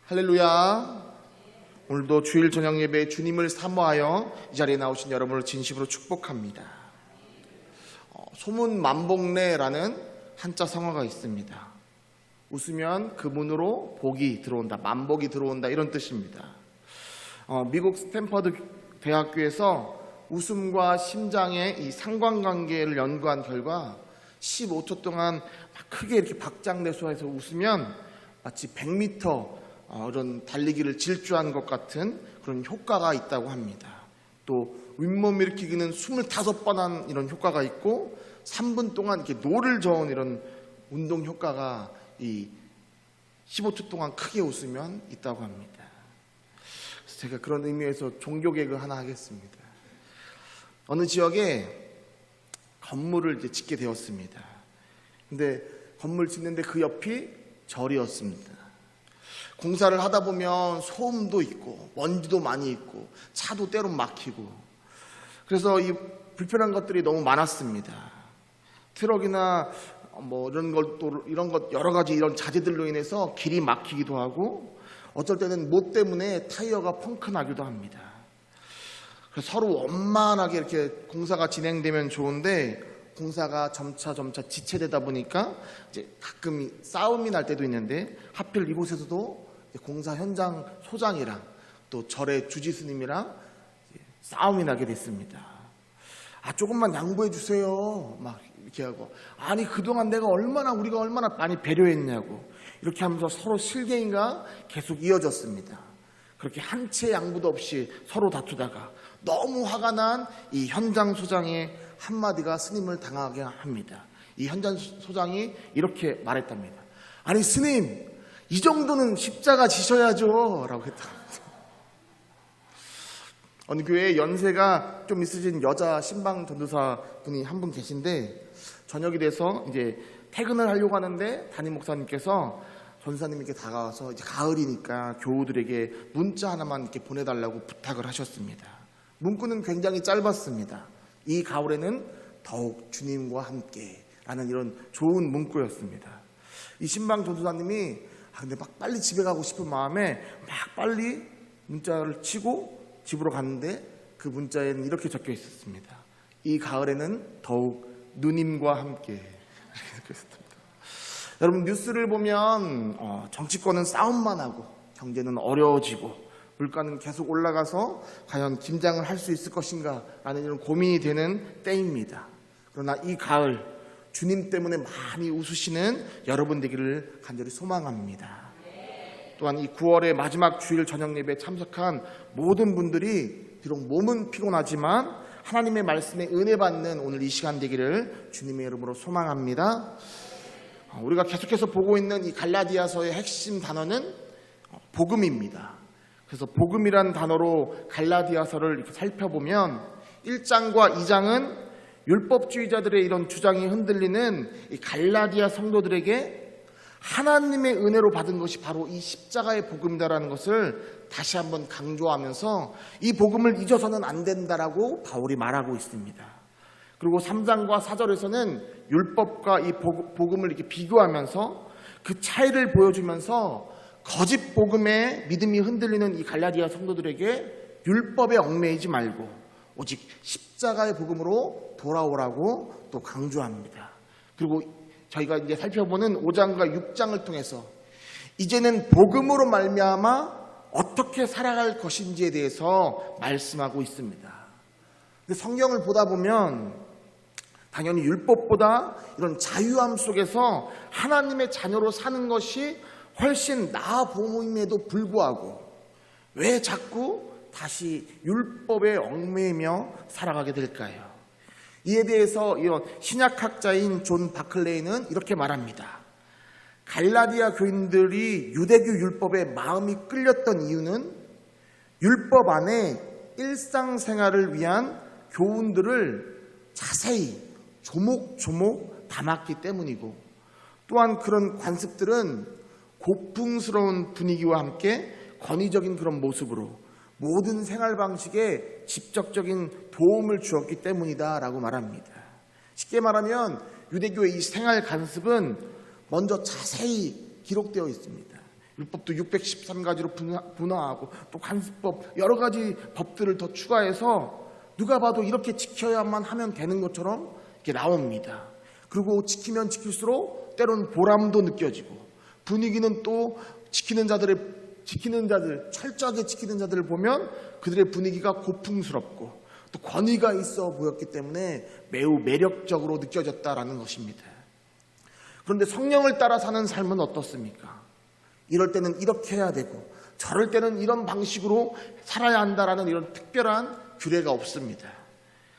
할렐루야. 오늘도 주일 저녁 예배에 주님을 사모하여 이 자리에 나오신 여러분을 진심으로 축복합니다. 소문 만복래라는 한자 성어가 있습니다. 웃으면 그 문으로 복이 들어온다, 만복이 들어온다, 이런 뜻입니다. 미국 스탠퍼드 대학교에서 웃음과 심장의 이 상관관계를 연구한 결과 15초 동안 크게 이렇게 박장대소해서 웃으면 마치 100m 이런 달리기를 질주한 것 같은 그런 효과가 있다고 합니다. 또 윗몸 일으키기는 25번 한 이런 효과가 있고 3분 동안 이렇게 노를 저은 이런 운동 효과가 이 15초 동안 크게 웃으면 있다고 합니다. 그래서 제가 그런 의미에서 종교 개그 하나 하겠습니다. 어느 지역에 건물을 이제 짓게 되었습니다. 근데 건물 짓는데 그 옆이 절이었습니다. 공사를 하다 보면 소음도 있고 먼지도 많이 있고 차도 때론 막히고, 그래서 이 불편한 것들이 너무 많았습니다. 트럭이나 이런 것 여러 가지 이런 자재들로 인해서 길이 막히기도 하고, 어쩔 때는 못 때문에 타이어가 펑크 나기도 합니다. 그래서 서로 원만하게 이렇게 공사가 진행되면 좋은데, 공사가 점차 지체되다 보니까 이제 가끔 싸움이 날 때도 있는데, 하필 이곳에서도 공사 현장 소장이랑 또 절의 주지스님이랑 싸움이 나게 됐습니다. 조금만 양보해 주세요, 막 이렇게 하고, 아니 그동안 우리가 얼마나 많이 배려했냐고, 이렇게 하면서 서로 실갱이가 계속 이어졌습니다. 그렇게 한 채 양보도 없이 서로 다투다가 너무 화가 난 이 현장 소장의 한마디가 스님을 당하게 합니다. 이 현장 소장이 이렇게 말했답니다. 아니 스님, 이 정도는 십자가 지셔야죠 라고 했답니다. 어느 교회에 연세가 좀 있으신 여자 신방 전도사 분이 한 분 계신데, 저녁이 돼서 이제 퇴근을 하려고 하는데 담임 목사님께서 전사님에게 다가와서 이제 가을이니까 교우들에게 문자 하나만 이렇게 보내달라고 부탁을 하셨습니다. 문구는 굉장히 짧았습니다. 이 가을에는 더욱 주님과 함께 라는 이런 좋은 문구였습니다. 이 신방 전도사님이 근데 막 빨리 집에 가고 싶은 마음에 막 빨리 문자를 치고 집으로 갔는데, 그 문자에는 이렇게 적혀 있었습니다. 이 가을에는 더욱 누님과 함께. 이렇게 있었습니다. 여러분, 뉴스를 보면 정치권은 싸움만 하고 경제는 어려워지고 물가는 계속 올라가서 과연 김장을 할 수 있을 것인가 라는 이런 고민이 되는 때입니다. 그러나 이 가을, 주님 때문에 많이 웃으시는 여러분 되기를 간절히 소망합니다. 또한 이 9월의 마지막 주일 저녁 예배에 참석한 모든 분들이 비록 몸은 피곤하지만 하나님의 말씀에 은혜 받는 오늘 이 시간 되기를 주님의 이름으로 소망합니다. 우리가 계속해서 보고 있는 이 갈라디아서의 핵심 단어는 복음입니다. 그래서 복음이란 단어로 갈라디아서를 이렇게 살펴보면 1장과 2장은 율법주의자들의 이런 주장이 흔들리는 이 갈라디아 성도들에게 하나님의 은혜로 받은 것이 바로 이 십자가의 복음이다라는 것을 다시 한번 강조하면서 이 복음을 잊어서는 안 된다라고 바울이 말하고 있습니다. 그리고 3장과 4절에서는 율법과 이 복음을 이렇게 비교하면서 그 차이를 보여주면서 거짓 복음에 믿음이 흔들리는 이 갈라디아 성도들에게 율법에 얽매이지 말고 오직 십자가의 복음으로 돌아오라고 또 강조합니다. 그리고 저희가 이제 살펴보는 5장과 6장을 통해서 이제는 복음으로 말미암아 어떻게 살아갈 것인지에 대해서 말씀하고 있습니다. 근데 성경을 보다 보면 당연히 율법보다 이런 자유함 속에서 하나님의 자녀로 사는 것이 훨씬 나아 보임에도 불구하고 왜 자꾸 다시 율법에 얽매이며 살아가게 될까요? 이에 대해서 이런 신약학자인 존 바클레이는 이렇게 말합니다. 갈라디아 교인들이 유대교 율법에 마음이 끌렸던 이유는 율법 안에 일상생활을 위한 교훈들을 자세히 조목조목 담았기 때문이고, 또한 그런 관습들은 고풍스러운 분위기와 함께 권위적인 그런 모습으로 모든 생활 방식에 직접적인 도움을 주었기 때문이다라고 말합니다. 쉽게 말하면 유대교의 이 생활 관습은 먼저 자세히 기록되어 있습니다. 율법도 613가지로 분화하고 또 관습법 여러 가지 법들을 더 추가해서 누가 봐도 이렇게 지켜야만 하면 되는 것처럼 이렇게 나옵니다. 그리고 지키면 지킬수록 때로는 보람도 느껴지고 분위기는 또 지키는 자들 철저하게 지키는 자들을 보면 그들의 분위기가 고풍스럽고 또 권위가 있어 보였기 때문에 매우 매력적으로 느껴졌다라는 것입니다. 그런데 성령을 따라 사는 삶은 어떻습니까? 이럴 때는 이렇게 해야 되고 저럴 때는 이런 방식으로 살아야 한다라는 이런 특별한 규례가 없습니다.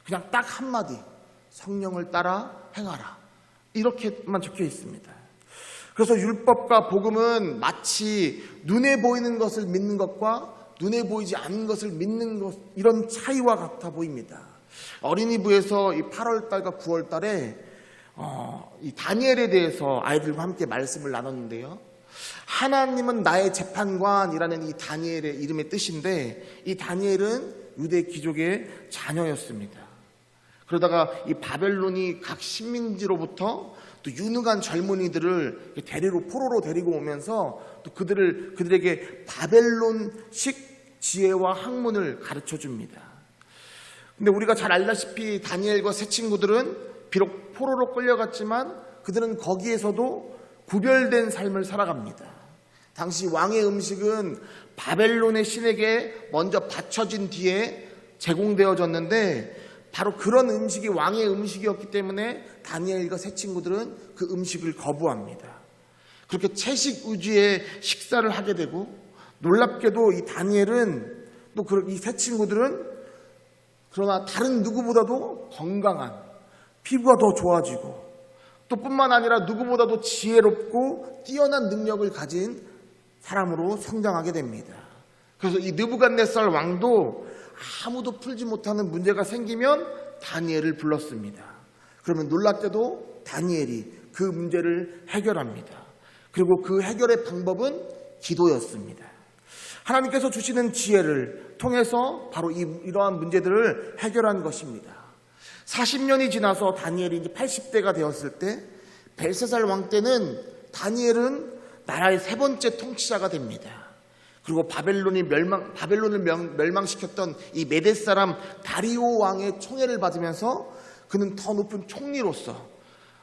그냥 딱 한마디 성령을 따라 행하라 이렇게만 적혀 있습니다. 그래서 율법과 복음은 마치 눈에 보이는 것을 믿는 것과 눈에 보이지 않는 것을 믿는 것 이런 차이와 같아 보입니다. 어린이부에서 이 8월달과 9월달에 이 다니엘에 대해서 아이들과 함께 말씀을 나눴는데요. 하나님은 나의 재판관이라는 이 다니엘의 이름의 뜻인데 이 다니엘은 유대 귀족의 자녀였습니다. 그러다가 이 바벨론이 각 식민지로부터 또 유능한 젊은이들을 포로로 데리고 오면서 또 그들에게 바벨론식 지혜와 학문을 가르쳐 줍니다. 근데 우리가 잘 알다시피 다니엘과 세 친구들은 비록 포로로 끌려갔지만 그들은 거기에서도 구별된 삶을 살아갑니다. 당시 왕의 음식은 바벨론의 신에게 먼저 바쳐진 뒤에 제공되어졌는데 바로 그런 음식이 왕의 음식이었기 때문에 다니엘과 세 친구들은 그 음식을 거부합니다. 그렇게 채식 위주의 식사를 하게 되고 놀랍게도 이 다니엘은 또 이 세 친구들은 그러나 다른 누구보다도 건강한 피부가 더 좋아지고 또 뿐만 아니라 누구보다도 지혜롭고 뛰어난 능력을 가진 사람으로 성장하게 됩니다. 그래서 이 느부갓네살 왕도 아무도 풀지 못하는 문제가 생기면 다니엘을 불렀습니다. 그러면 놀랍게도 다니엘이 그 문제를 해결합니다. 그리고 그 해결의 방법은 기도였습니다. 하나님께서 주시는 지혜를 통해서 바로 이러한 문제들을 해결한 것입니다. 40년이 지나서 다니엘이 이제 80대가 되었을 때 벨사살 왕 때는 다니엘은 나라의 세 번째 통치자가 됩니다. 그리고 바벨론을 멸망시켰던 이 메대 사람 다리오 왕의 총애를 받으면서 그는 더 높은 총리로서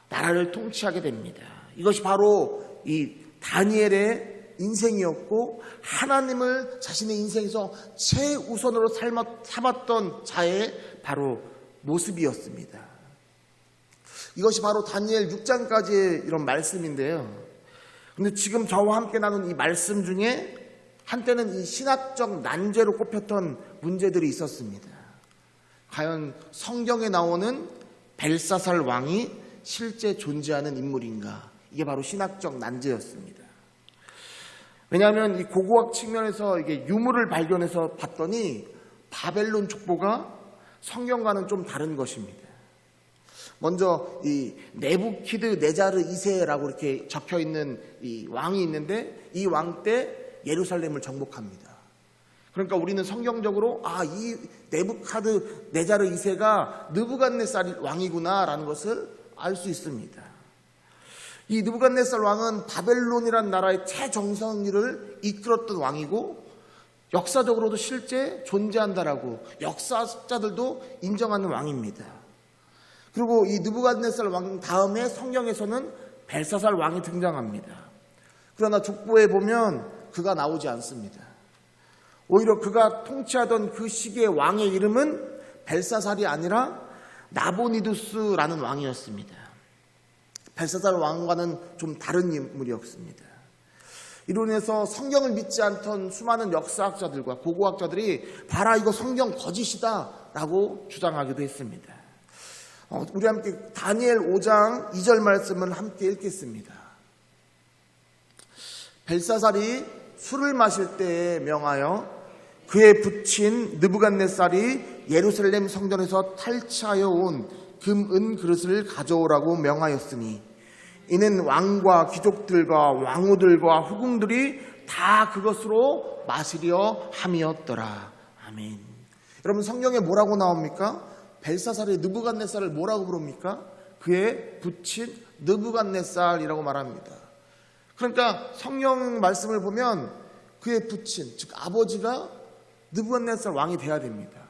나라를 통치하게 됩니다. 이것이 바로 이 다니엘의 인생이었고 하나님을 자신의 인생에서 최우선으로 삼았던 자의 바로 모습이었습니다. 이것이 바로 다니엘 6장까지의 이런 말씀인데요. 근데 지금 저와 함께 나눈 이 말씀 중에 한때는 이 신학적 난제로 꼽혔던 문제들이 있었습니다. 과연 성경에 나오는 벨사살 왕이 실제 존재하는 인물인가? 이게 바로 신학적 난제였습니다. 왜냐하면 이 고고학 측면에서 이게 유물을 발견해서 봤더니 바벨론 족보가 성경과는 좀 다른 것입니다. 먼저 이 네부키드네자르 2세라고 이렇게 적혀 있는 이 왕이 있는데 이 왕 때 예루살렘을 정복합니다. 그러니까 우리는 성경적으로 이 네부카드네자르 2세가 느부갓네살 왕이구나라는 것을 알 수 있습니다. 이 느부갓네살 왕은 바벨론이라는 나라의 최정상기를 이끌었던 왕이고 역사적으로도 실제 존재한다라고 역사학자들도 인정하는 왕입니다. 그리고 이 느부갓네살 왕 다음에 성경에서는 벨사살 왕이 등장합니다. 그러나 족보에 보면 그가 나오지 않습니다. 오히려 그가 통치하던 그 시기의 왕의 이름은 벨사살이 아니라 나보니두스라는 왕이었습니다. 벨사살 왕과는 좀 다른 인물이었습니다. 이로 인해서 성경을 믿지 않던 수많은 역사학자들과 고고학자들이 봐라 이거 성경 거짓이다 라고 주장하기도 했습니다. 우리 함께 다니엘 5장 2절 말씀을 함께 읽겠습니다. 벨사살이 술을 마실 때에 명하여 그의 부친 느부갓네살이 예루살렘 성전에서 탈취하여 온 금, 은 그릇을 가져오라고 명하였으니 이는 왕과 귀족들과 왕후들과 후궁들이 다 그것으로 마시려 함이었더라. 아멘. 여러분 성경에 뭐라고 나옵니까? 벨사살이 느부갓네살을 뭐라고 부릅니까? 그의 부친 느부갓네살이라고 말합니다. 그러니까 성경 말씀을 보면 그의 부친, 즉 아버지가 느부갓네살 왕이 돼야 됩니다.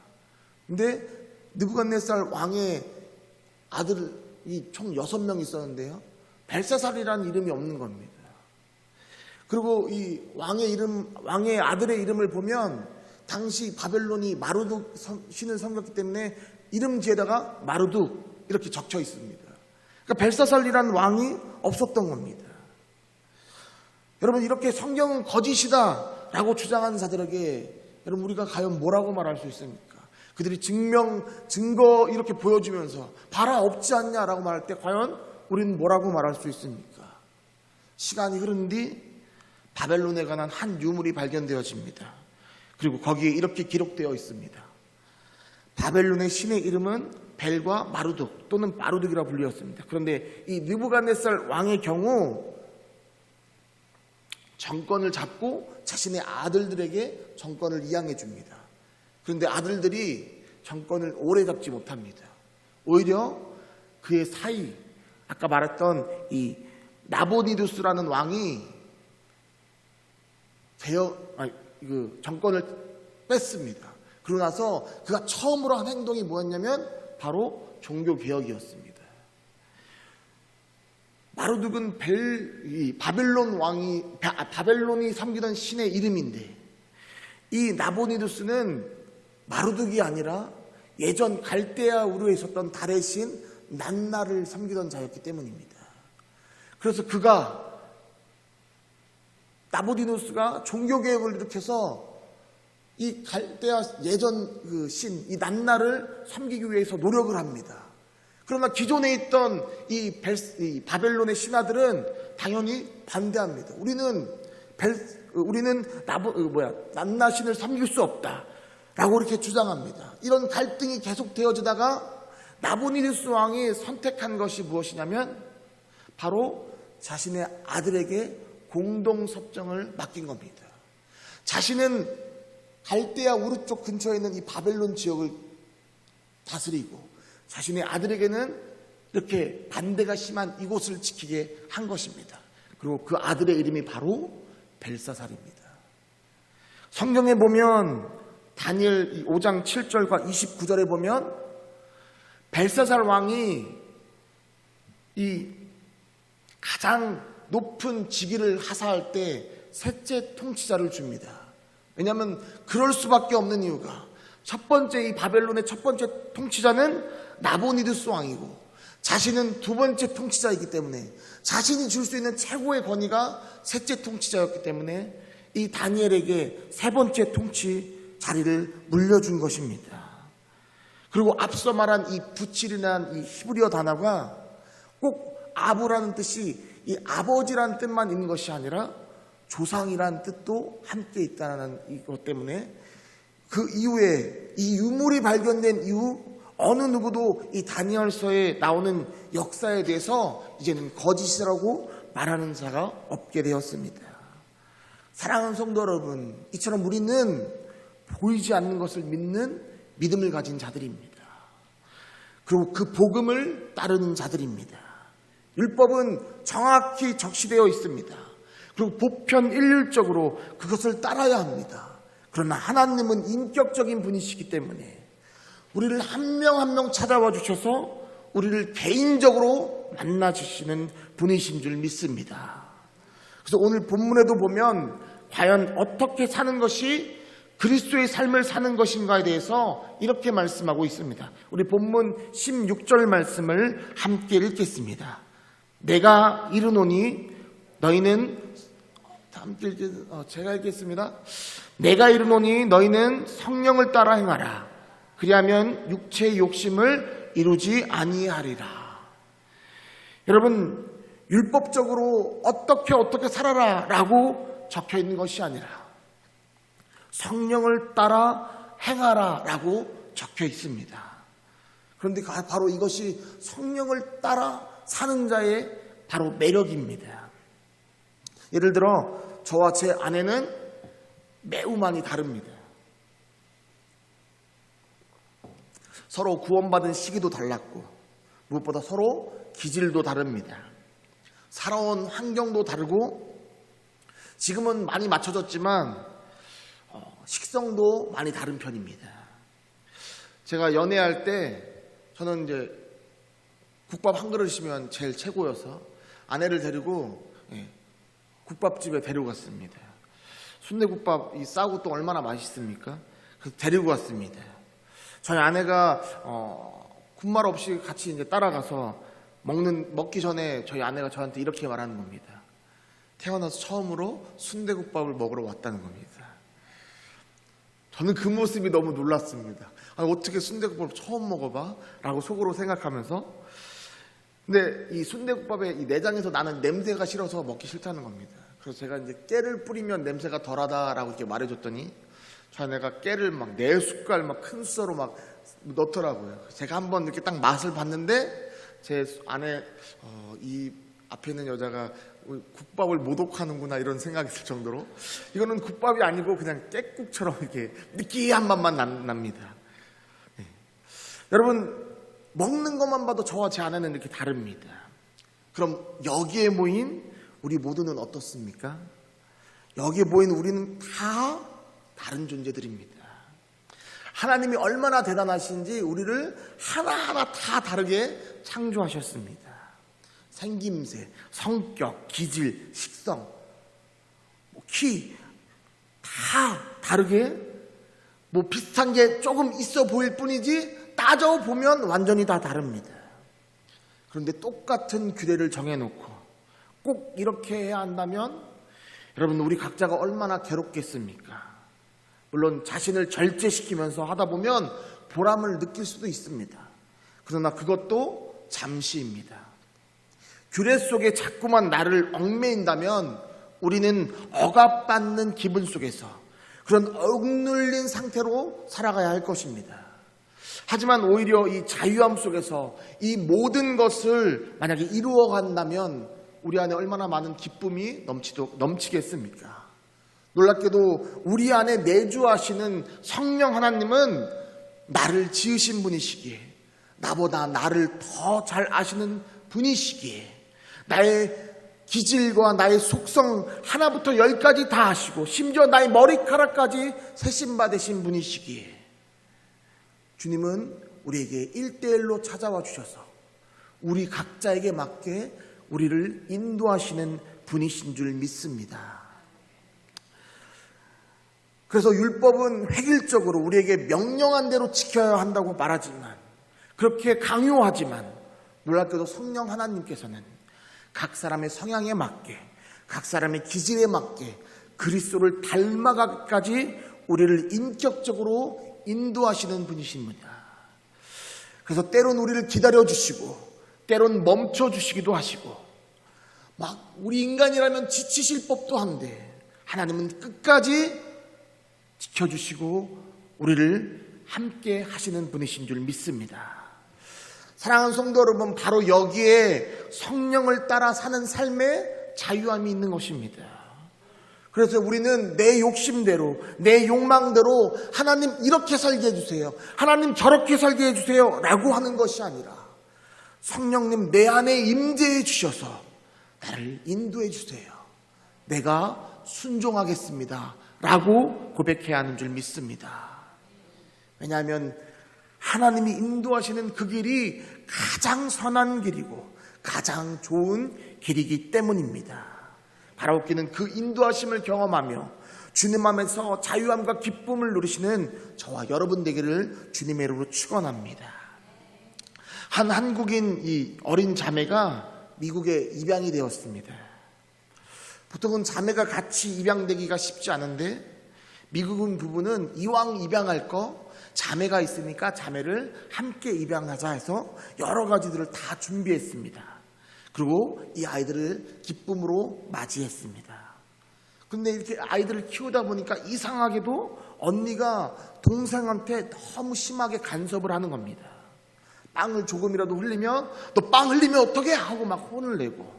근데 느부갓네살 왕의 아들이 총 6명 있었는데요, 벨사살이라는 이름이 없는 겁니다. 그리고 이 왕의 아들의 이름을 보면 당시 바벨론이 마르둑 신을 섬겼기 때문에 이름지에다가 마르둑 이렇게 적혀 있습니다. 그러니까 벨사살이라는 왕이 없었던 겁니다. 여러분, 이렇게 성경은 거짓이다라고 주장하는 자들에게 여러분 우리가 과연 뭐라고 말할 수 있습니까? 그들이 증거 이렇게 보여주면서 봐라 없지 않냐라고 말할 때 과연 우리는 뭐라고 말할 수 있습니까? 시간이 흐른 뒤 바벨론에 관한 한 유물이 발견되어집니다. 그리고 거기에 이렇게 기록되어 있습니다. 바벨론의 신의 이름은 벨과 마르둑 또는 마르둑이라 불리었습니다. 그런데 이 느부갓네살 왕의 경우 정권을 잡고 자신의 아들들에게 정권을 이양해 줍니다. 그런데 아들들이 정권을 오래 잡지 못합니다. 오히려 그의 사이, 아까 말했던 이 나보니두스라는 왕이 정권을 뺐습니다. 그러고 나서 그가 처음으로 한 행동이 뭐였냐면 바로 종교개혁이었습니다. 마르둑은 바벨론이 섬기던 신의 이름인데, 이 나보니두스는 마르둑이 아니라 예전 갈대아 우르에 있었던 달의 신 난나를 섬기던 자였기 때문입니다. 그래서 나보니두스가 종교개혁을 일으켜서 이 갈대아 예전 그 신, 이 난나를 섬기기 위해서 노력을 합니다. 그러나 기존에 있던 이 바벨론의 신하들은 당연히 반대합니다. 우리는 난나 신을 섬길 수 없다라고 이렇게 주장합니다. 이런 갈등이 계속되어지다가 나보니두스 왕이 선택한 것이 무엇이냐면 바로 자신의 아들에게 공동섭정을 맡긴 겁니다. 자신은 갈대아 우르 쪽 근처에 있는 이 바벨론 지역을 다스리고 자신의 아들에게는 이렇게 반대가 심한 이곳을 지키게 한 것입니다. 그리고 그 아들의 이름이 바로 벨사살입니다. 성경에 보면 다니엘 5장 7절과 29절에 보면 벨사살 왕이 이 가장 높은 직위를 하사할 때 셋째 통치자를 줍니다. 왜냐하면 그럴 수밖에 없는 이유가 첫 번째 이 바벨론의 첫 번째 통치자는 나보니두스 왕이고 자신은 두 번째 통치자이기 때문에 자신이 줄 수 있는 최고의 권위가 셋째 통치자였기 때문에 이 다니엘에게 세 번째 통치 자리를 물려준 것입니다. 그리고 앞서 말한 이 부칠이라는 이 히브리어 단어가 꼭 아부라는 뜻이 이 아버지라는 뜻만 있는 것이 아니라 조상이라는 뜻도 함께 있다는 이것 때문에 그 이후에 이 유물이 발견된 이후 어느 누구도 이 다니엘서에 나오는 역사에 대해서 이제는 거짓이라고 말하는 자가 없게 되었습니다. 사랑하는 성도 여러분, 이처럼 우리는 보이지 않는 것을 믿는 믿음을 가진 자들입니다. 그리고 그 복음을 따르는 자들입니다. 율법은 정확히 적시되어 있습니다. 그리고 보편 일률적으로 그것을 따라야 합니다. 그러나 하나님은 인격적인 분이시기 때문에 우리를 한 명 한 명 찾아와 주셔서 우리를 개인적으로 만나주시는 분이신 줄 믿습니다. 그래서 오늘 본문에도 보면 과연 어떻게 사는 것이 그리스도의 삶을 사는 것인가에 대해서 이렇게 말씀하고 있습니다. 우리 본문 16절 말씀을 함께 읽겠습니다. 내가 이르노니 너희는 제가 읽겠습니다. 내가 이르노니 너희는 성령을 따라 행하라. 그리하면 육체의 욕심을 이루지 아니하리라. 여러분, 율법적으로 어떻게 살아라 라고 적혀 있는 것이 아니라 성령을 따라 행하라 라고 적혀 있습니다. 그런데 바로 이것이 성령을 따라 사는 자의 바로 매력입니다. 예를 들어 저와 제 아내는 매우 많이 다릅니다. 서로 구원받은 시기도 달랐고 무엇보다 서로 기질도 다릅니다. 살아온 환경도 다르고 지금은 많이 맞춰졌지만 식성도 많이 다른 편입니다. 제가 연애할 때 저는 이제 국밥 한 그릇이면 제일 최고여서 아내를 데리고 국밥집에 데리고 갔습니다. 순대국밥이 싸고 또 얼마나 맛있습니까? 그래서 데리고 갔습니다. 저희 아내가 군말 없이 같이 이제 따라가서 먹기 전에 저희 아내가 저한테 이렇게 말하는 겁니다. 태어나서 처음으로 순대국밥을 먹으러 왔다는 겁니다. 저는 그 모습이 너무 놀랐습니다. 어떻게 순대국밥을 처음 먹어봐? 라고 속으로 생각하면서, 근데 이 순대국밥의 이 내장에서 나는 냄새가 싫어서 먹기 싫다는 겁니다. 그래서 제가 이제 깨를 뿌리면 냄새가 덜하다라고 이렇게 말해줬더니 저희 아내가 깨를 막 4숟갈 막 큰 숫자로 막 넣더라고요. 제가 한번 이렇게 딱 맛을 봤는데 제 안에 이 앞에 있는 여자가 국밥을 모독하는구나 이런 생각이 들 정도로 이거는 국밥이 아니고 그냥 깻국처럼 이렇게 느끼한 맛만 납니다. 네. 여러분, 먹는 것만 봐도 저와 제 아내는 이렇게 다릅니다. 그럼 여기에 모인 우리 모두는 어떻습니까? 여기에 모인 우리는 다 다른 존재들입니다. 하나님이 얼마나 대단하신지 우리를 하나하나 다 다르게 창조하셨습니다. 생김새, 성격, 기질, 식성, 키 다 다르게 비슷한 게 조금 있어 보일 뿐이지 따져보면 완전히 다 다릅니다. 그런데 똑같은 규례를 정해놓고 꼭 이렇게 해야 한다면 여러분, 우리 각자가 얼마나 괴롭겠습니까? 물론 자신을 절제시키면서 하다 보면 보람을 느낄 수도 있습니다. 그러나 그것도 잠시입니다. 규례 속에 자꾸만 나를 얽매인다면 우리는 억압받는 기분 속에서 그런 억눌린 상태로 살아가야 할 것입니다. 하지만 오히려 이 자유함 속에서 이 모든 것을 만약에 이루어간다면 우리 안에 얼마나 많은 기쁨이 넘치겠습니까? 놀랍게도 우리 안에 내주하시는 성령 하나님은 나를 지으신 분이시기에, 나보다 나를 더 잘 아시는 분이시기에, 나의 기질과 나의 속성 하나부터 10까지 다 아시고 심지어 나의 머리카락까지 세심받으신 분이시기에 주님은 우리에게 1대1로 찾아와 주셔서 우리 각자에게 맞게 우리를 인도하시는 분이신 줄 믿습니다. 그래서 율법은 획일적으로 우리에게 명령한 대로 지켜야 한다고 말하지만, 그렇게 강요하지만 놀랍게도 성령 하나님께서는 각 사람의 성향에 맞게, 각 사람의 기질에 맞게 그리스도를 닮아가기까지 우리를 인격적으로 인도하시는 분이십니다. 그래서 때론 우리를 기다려주시고 때론 멈춰주시기도 하시고, 막 우리 인간이라면 지치실 법도 한데 하나님은 끝까지 지켜주시고 우리를 함께 하시는 분이신 줄 믿습니다. 사랑하는 성도 여러분, 바로 여기에 성령을 따라 사는 삶에 자유함이 있는 것입니다. 그래서 우리는 내 욕심대로, 내 욕망대로 하나님 이렇게 살게 해주세요, 하나님 저렇게 살게 해주세요 라고 하는 것이 아니라 성령님 내 안에 임재해 주셔서 나를 인도해 주세요, 내가 순종하겠습니다 라고 고백해야 하는 줄 믿습니다. 왜냐하면 하나님이 인도하시는 그 길이 가장 선한 길이고 가장 좋은 길이기 때문입니다. 바라옵기는 그 인도하심을 경험하며 주님 안에서 자유함과 기쁨을 누리시는 저와 여러분 되기를 주님의 이름으로 축원합니다. 한 한국인 이 어린 자매가 미국에 입양이 되었습니다. 보통은 자매가 같이 입양되기가 쉽지 않은데 미국인 부부는 이왕 입양할 거 자매가 있으니까 자매를 함께 입양하자 해서 여러 가지들을 다 준비했습니다. 그리고 이 아이들을 기쁨으로 맞이했습니다. 근데 이렇게 아이들을 키우다 보니까 이상하게도 언니가 동생한테 너무 심하게 간섭을 하는 겁니다. 빵을 조금이라도 흘리면 너 빵 흘리면 어떡해? 하고 막 혼을 내고,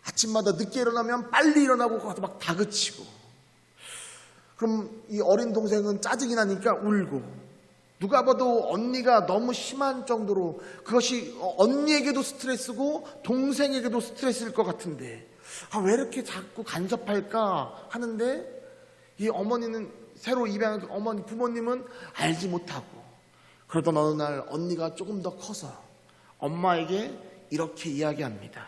아침마다 늦게 일어나면 빨리 일어나고 가서 막 다그치고, 그럼 이 어린 동생은 짜증이 나니까 울고, 누가 봐도 언니가 너무 심한 정도로 그것이 언니에게도 스트레스고 동생에게도 스트레스일 것 같은데 왜 이렇게 자꾸 간섭할까 하는데 이 어머니는 새로 입양한 어머니 부모님은 알지 못하고, 그러던 어느 날 언니가 조금 더 커서 엄마에게 이렇게 이야기합니다.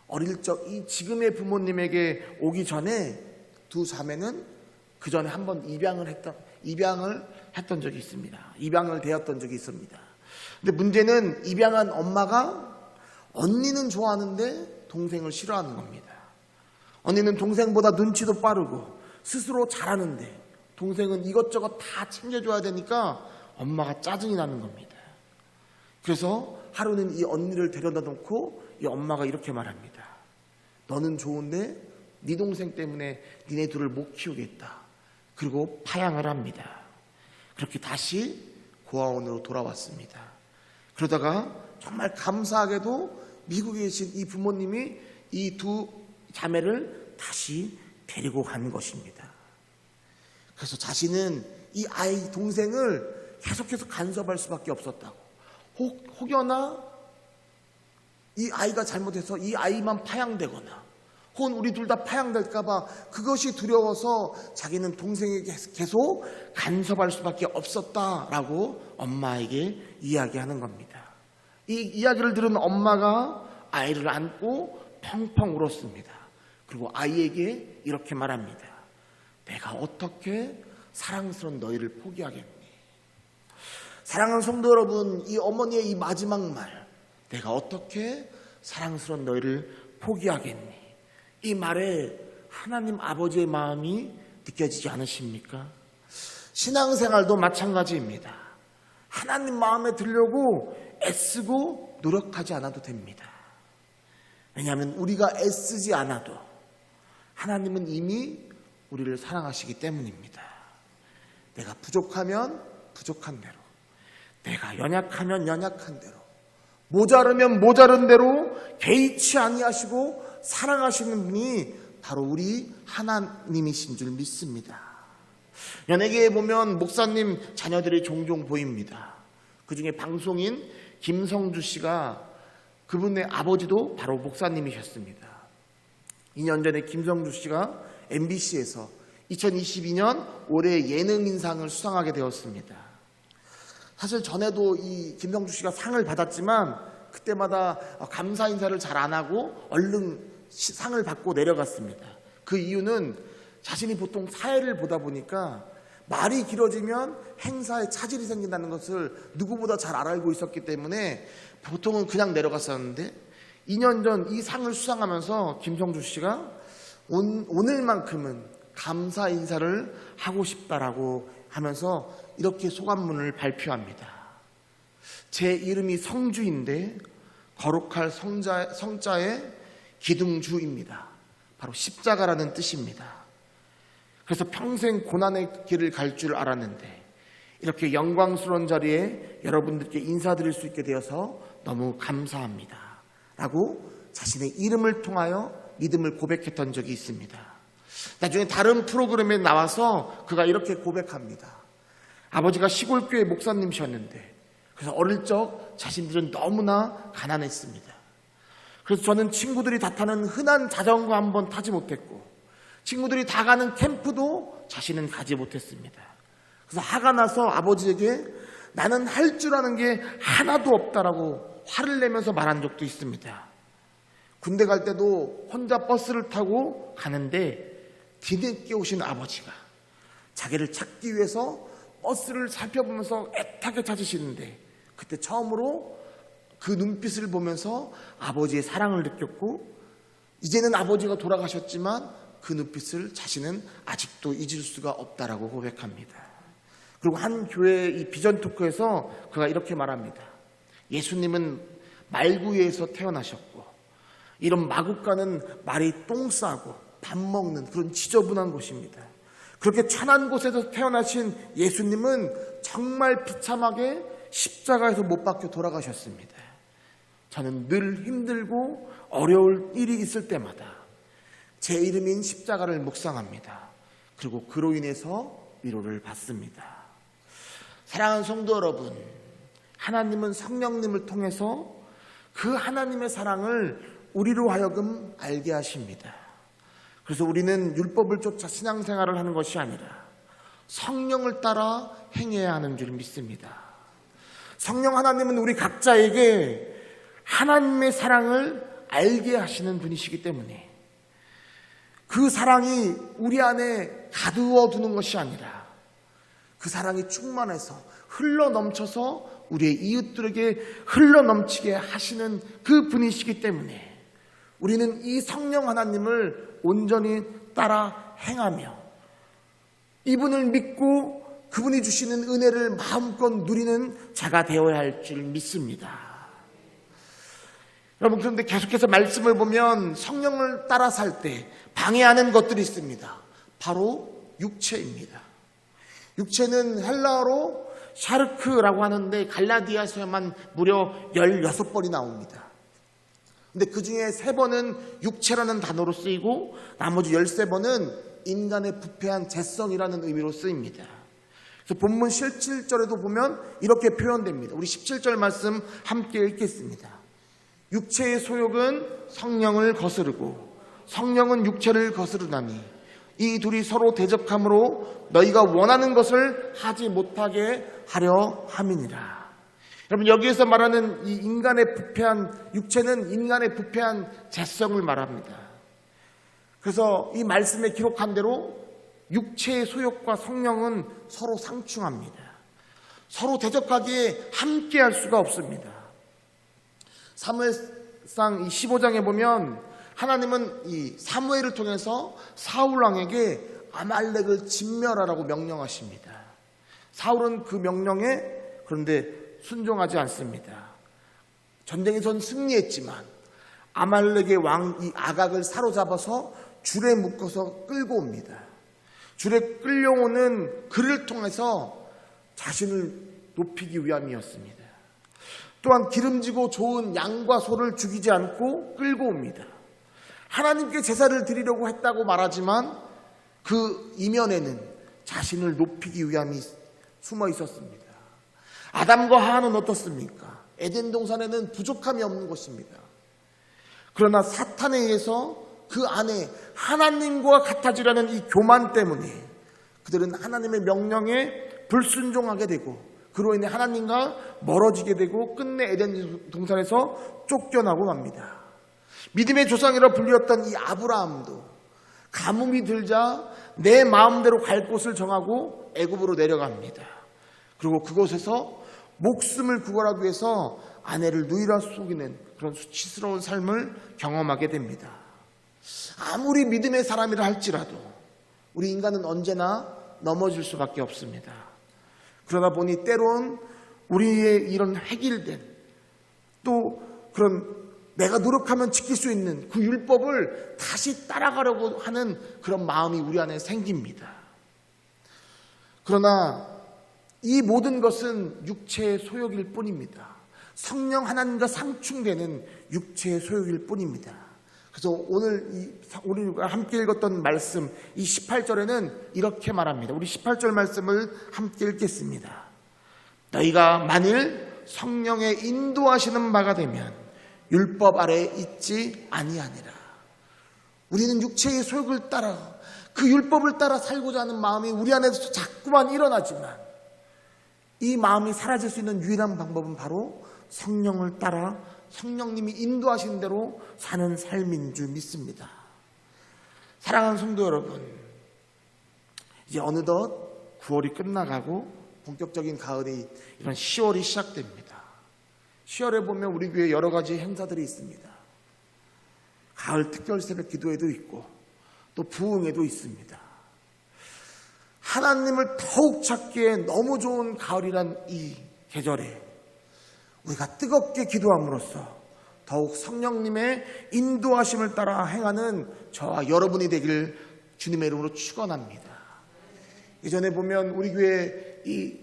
어릴 적 이 지금의 부모님에게 오기 전에 두 자매는 그 전에 한번 입양을 했던 적이 있습니다. 입양을 되었던 적이 있습니다. 근데 문제는 입양한 엄마가 언니는 좋아하는데 동생을 싫어하는 겁니다. 언니는 동생보다 눈치도 빠르고 스스로 잘하는데 동생은 이것저것 다 챙겨줘야 되니까 엄마가 짜증이 나는 겁니다. 그래서 하루는 이 언니를 데려다 놓고 이 엄마가 이렇게 말합니다. 너는 좋은데 네 동생 때문에 니네 둘을 못 키우겠다. 그리고 파양을 합니다. 그렇게 다시 고아원으로 돌아왔습니다. 그러다가 정말 감사하게도 미국에 계신 이 부모님이 이 두 자매를 다시 데리고 간 것입니다. 그래서 자신은 이 아이 동생을 계속해서 간섭할 수밖에 없었다고. 혹여나 이 아이가 잘못해서 이 아이만 파양되거나 혹은 우리 둘 다 파양될까봐 그것이 두려워서 자기는 동생에게 계속 간섭할 수밖에 없었다라고 엄마에게 이야기하는 겁니다. 이 이야기를 들은 엄마가 아이를 안고 펑펑 울었습니다. 그리고 아이에게 이렇게 말합니다. 내가 어떻게 사랑스러운 너희를 포기하겠니? 사랑하는 성도 여러분, 이 어머니의 이 마지막 말, 내가 어떻게 사랑스러운 너희를 포기하겠니? 이 말에 하나님 아버지의 마음이 느껴지지 않으십니까? 신앙생활도 마찬가지입니다. 하나님 마음에 들려고 애쓰고 노력하지 않아도 됩니다. 왜냐하면 우리가 애쓰지 않아도 하나님은 이미 우리를 사랑하시기 때문입니다. 내가 부족하면 부족한 대로, 내가 연약하면 연약한 대로, 모자르면 모자른 대로 개의치 아니하시고 사랑하시는 분이 바로 우리 하나님이신 줄 믿습니다. 연예계에 보면 목사님 자녀들이 종종 보입니다. 그중에 방송인 김성주 씨가, 그분의 아버지도 바로 목사님이셨습니다. 2년 전에 김성주 씨가 MBC에서 2022년 올해 예능인상을 수상하게 되었습니다. 사실 전에도 이 김성주 씨가 상을 받았지만 그때마다 감사 인사를 잘 안 하고 얼른 상을 받고 내려갔습니다. 그 이유는 자신이 보통 사회를 보다 보니까 말이 길어지면 행사에 차질이 생긴다는 것을 누구보다 잘 알고 있었기 때문에 보통은 그냥 내려갔었는데, 2년 전 이 상을 수상하면서 김성주 씨가 오늘만큼은 감사 인사를 하고 싶다라고 하면서 이렇게 소감문을 발표합니다. 제 이름이 성주인데 거룩할 성자의 기둥주입니다. 바로 십자가라는 뜻입니다. 그래서 평생 고난의 길을 갈 줄 알았는데 이렇게 영광스러운 자리에 여러분들께 인사드릴 수 있게 되어서 너무 감사합니다 라고 자신의 이름을 통하여 믿음을 고백했던 적이 있습니다. 나중에 다른 프로그램에 나와서 그가 이렇게 고백합니다. 아버지가 시골교회 목사님이셨는데 그래서 어릴 적 자신들은 너무나 가난했습니다. 그래서 저는 친구들이 다 타는 흔한 자전거 한 번 타지 못했고 친구들이 다 가는 캠프도 자신은 가지 못했습니다. 그래서 화가 나서 아버지에게 나는 할 줄 아는 게 하나도 없다라고 화를 내면서 말한 적도 있습니다. 군대 갈 때도 혼자 버스를 타고 가는데 뒤늦게 오신 아버지가 자기를 찾기 위해서 버스를 살펴보면서 애타게 찾으시는데 그때 처음으로 그 눈빛을 보면서 아버지의 사랑을 느꼈고 이제는 아버지가 돌아가셨지만 그 눈빛을 자신은 아직도 잊을 수가 없다라고 고백합니다. 그리고 한 교회의 이 비전 토크에서 그가 이렇게 말합니다. 예수님은 말구이에서 태어나셨고 이런 마국 가는 말이 똥 싸고 밥 먹는 그런 지저분한 곳입니다. 그렇게 천한 곳에서 태어나신 예수님은 정말 비참하게 십자가에서 못 박혀 돌아가셨습니다. 저는 늘 힘들고 어려울 일이 있을 때마다 제 이름인 십자가를 묵상합니다. 그리고 그로 인해서 위로를 받습니다. 사랑하는 성도 여러분, 하나님은 성령님을 통해서 그 하나님의 사랑을 우리로 하여금 알게 하십니다. 그래서 우리는 율법을 쫓아 신앙생활을 하는 것이 아니라 성령을 따라 행해야 하는 줄 믿습니다. 성령 하나님은 우리 각자에게 하나님의 사랑을 알게 하시는 분이시기 때문에 그 사랑이 우리 안에 가두어 두는 것이 아니라 그 사랑이 충만해서 흘러 넘쳐서 우리의 이웃들에게 흘러 넘치게 하시는 그 분이시기 때문에 우리는 이 성령 하나님을 온전히 따라 행하며 이분을 믿고 그분이 주시는 은혜를 마음껏 누리는 자가 되어야 할 줄 믿습니다. 여러분, 그런데 계속해서 말씀을 보면 성령을 따라 살 때 방해하는 것들이 있습니다. 바로 육체입니다. 육체는 헬라어로 샤르크라고 하는데 갈라디아서에만 무려 16번이 나옵니다. 근데 그 중에 3번은 육체라는 단어로 쓰이고 나머지 13번은 인간의 부패한 죄성이라는 의미로 쓰입니다. 그래서 본문 17절에도 보면 이렇게 표현됩니다. 우리 17절 말씀 함께 읽겠습니다. 육체의 소욕은 성령을 거스르고 성령은 육체를 거스르나니 이 둘이 서로 대적함으로 너희가 원하는 것을 하지 못하게 하려 함이니라. 여러분, 여기에서 말하는 이 인간의 부패한 육체는 인간의 부패한 죄성을 말합니다. 그래서 이 말씀에 기록한 대로 육체의 소욕과 성령은 서로 상충합니다. 서로 대적하기에 함께할 수가 없습니다. 사무엘상 15장에 보면 하나님은 이 사무엘을 통해서 사울 왕에게 아말렉을 진멸하라고 명령하십니다. 사울은 그 명령에 그런데 순종하지 않습니다. 전쟁에선 승리했지만 아말렉의 왕 이 아각을 사로잡아서 줄에 묶어서 끌고 옵니다. 줄에 끌려오는 그를 통해서 자신을 높이기 위함이었습니다. 또한 기름지고 좋은 양과 소를 죽이지 않고 끌고 옵니다. 하나님께 제사를 드리려고 했다고 말하지만 그 이면에는 자신을 높이기 위함이 숨어 있었습니다. 아담과 하와는 어떻습니까? 에덴 동산에는 부족함이 없는 것입니다. 그러나 사탄에 의해서 그 안에 하나님과 같아지라는 이 교만 때문에 그들은 하나님의 명령에 불순종하게 되고 그로 인해 하나님과 멀어지게 되고 끝내 에덴 동산에서 쫓겨나고 맙니다. 믿음의 조상이라 불렸던 이 아브라함도 가뭄이 들자 내 마음대로 갈 곳을 정하고 애굽으로 내려갑니다. 그리고 그곳에서 목숨을 구걸하기 위해서 아내를 누이라 속이는 그런 수치스러운 삶을 경험하게 됩니다. 아무리 믿음의 사람이라 할지라도 우리 인간은 언제나 넘어질 수밖에 없습니다. 그러다 보니 때론 우리의 이런 획일된 또 그런 내가 노력하면 지킬 수 있는 그 율법을 다시 따라가려고 하는 그런 마음이 우리 안에 생깁니다. 그러나 이 모든 것은 육체의 소욕일 뿐입니다. 성령 하나님과 상충되는 육체의 소욕일 뿐입니다. 그래서 오늘 우리가 함께 읽었던 말씀 이 18절에는 이렇게 말합니다. 우리 18절 말씀을 함께 읽겠습니다. 너희가 만일 성령의 인도하시는 바가 되면 율법 아래에 있지 아니하니라. 우리는 육체의 소욕을 따라 그 율법을 따라 살고자 하는 마음이 우리 안에서 자꾸만 일어나지만 이 마음이 사라질 수 있는 유일한 방법은 바로 성령을 따라 성령님이 인도하신 대로 사는 삶인 줄 믿습니다. 사랑하는 성도 여러분, 이제 어느덧 9월이 끝나가고 본격적인 가을이 이런 10월이 시작됩니다. 10월에 보면 우리 교회에 여러 가지 행사들이 있습니다. 가을 특별 새벽 기도회도 있고 또 부흥회도 있습니다. 하나님을 더욱 찾기에 너무 좋은 가을이란 이 계절에 우리가 뜨겁게 기도함으로써 더욱 성령님의 인도하심을 따라 행하는 저와 여러분이 되길 주님의 이름으로 축원합니다. 예전에 보면 우리 교회 이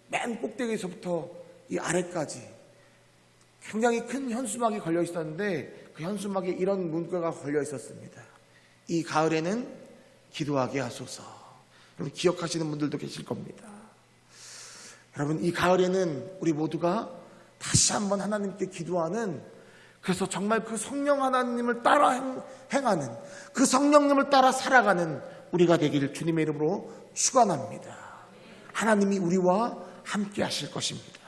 맨 꼭대기에서부터 이 아래까지 굉장히 큰 현수막이 걸려 있었는데 그 현수막에 이런 문구가 걸려 있었습니다. 이 가을에는 기도하게 하소서. 여러분 기억하시는 분들도 계실 겁니다. 여러분 이 가을에는 우리 모두가 다시 한번 하나님께 기도하는 그래서 정말 그 성령 하나님을 따라 행하는, 그 성령님을 따라 살아가는 우리가 되기를 주님의 이름으로 축원합니다. 하나님이 우리와 함께 하실 것입니다.